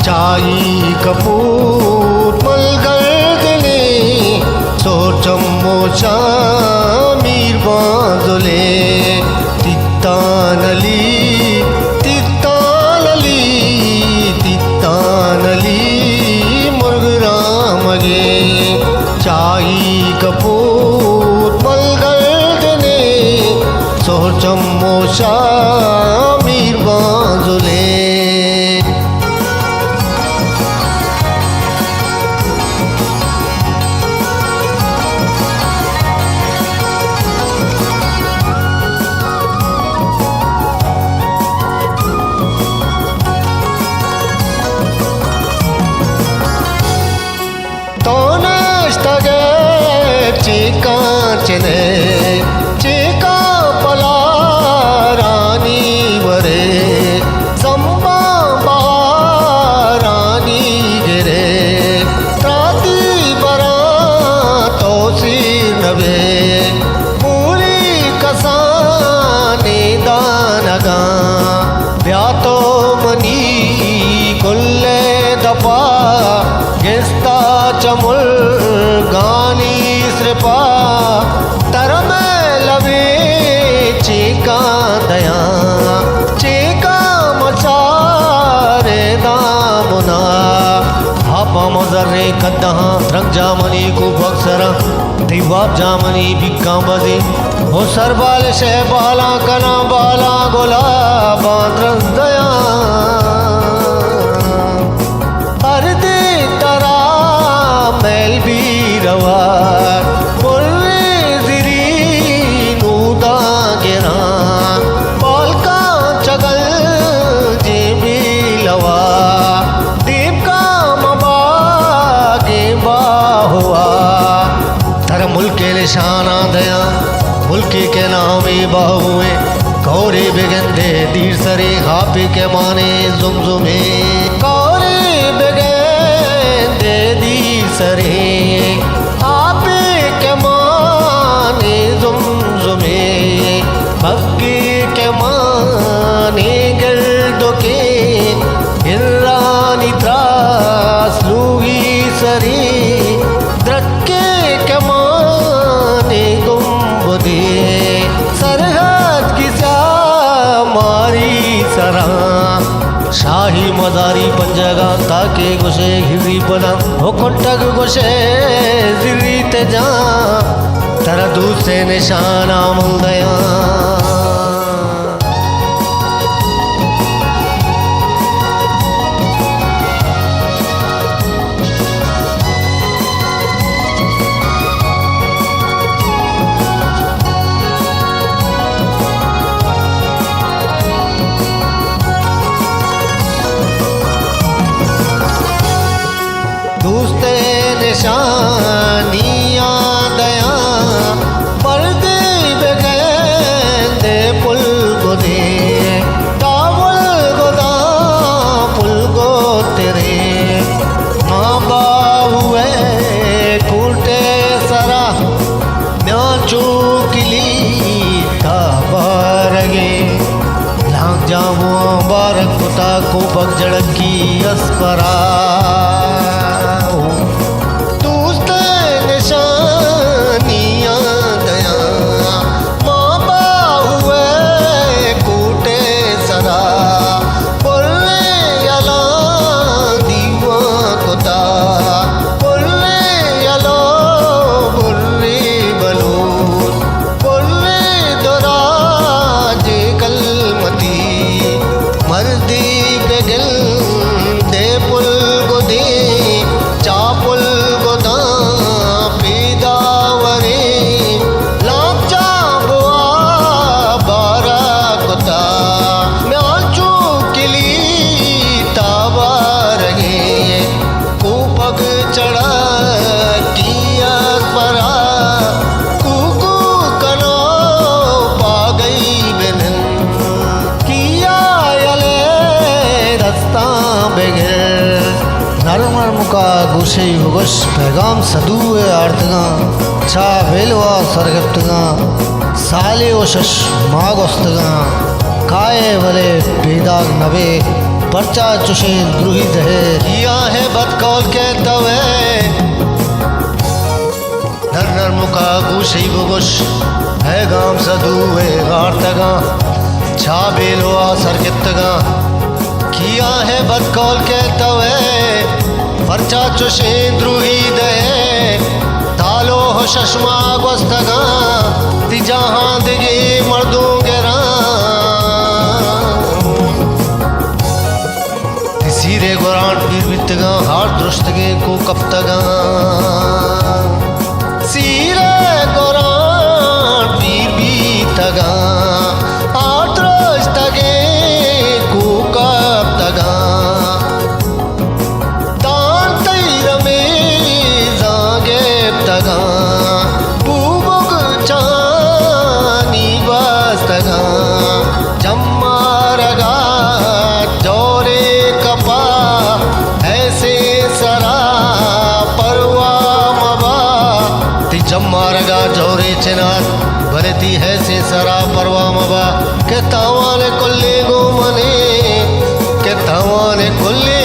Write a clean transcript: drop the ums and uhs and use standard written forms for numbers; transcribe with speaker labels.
Speaker 1: चाई कपूर मलगर्दने सोचम मोचा मीर बांधले तित्तानली तित्तानली तित्तानली मुर्गरामगे चाई कपूर मलगर्दने सोचम मोचा मीर बांधले चेका चने चेका पला रानी वरे संबा रानी गिरे त्राती बरा तोसी नबे पूरी कसाने दानगा ब्यातो मनी कुल्ले दपा गेस्ता चमुल गानी श्रपा तरम लवे चेका दया चेका मचारे दामुना हापा मजरे कद्दा रंग जामनी को बक्सरा दिवाब जामनी बिक्का बजे हो सरबाल शहबाला कना बाला गोला बांद्रस दया अर्दे तरा मैल भी रवा निशाना दया मुल्की के नामी बाहुए कौरे बेगंदे दीर सरे हापी के माने जुमजुमे कौरे बेगंदे दीर सरे हापी के माने जुमजुमे मक्की के माने गर्दो के हिर्रानी त्रास लूगी सरी द्रक्के के सरहद किसा मारी सरा शाही मदारी पंजगा ताके गोशे हिरी बना हो कोटक गोशे जिरी तेजा तरा दूसरे निशाना मुंदया निशानियाँ दया पर्दे बेगेंदे पुल को दे टावल गोदा पुल को तेरे माँ बाहुए कूटे सरा म्या चूकली ताबारगे लाग जामो बारक कुता को बगजड़की अस्परा गुशे युगश पैगाम सदुए आर्तगा चा वेलवा सरगप्तगा साले ओशश मागोस्तगा काये वले बेदाग नबे पर्चा चुशे द्रुही दहे किया है बदकौल के तवे नर नर मुका गुशी बुगुश है गाम सदू है गार्तगा छा बेलवा सरकितगा किया है बदकौल के तवे पर्चा चुशे द्रुही दहे तालो हो शशमा गोस्तगा तिजहां दिगे मर्दों गेरा सीरे गोरान पीर बितगा हार दुरुस्तगे को कप्तगा सीरे गोरान पीर बितगा हार दुरुस्तगे को कप्तगा तान तैर में जागे तगा बुबुग चानी बस्तगा जम्मारगा जोरे ऐसे सरा परवा मबा ती जम्मारगा जोरे चिनात भरती है से सरा परवा मबा के तावाने कुल्ले गो मने के तावाने कुल्ले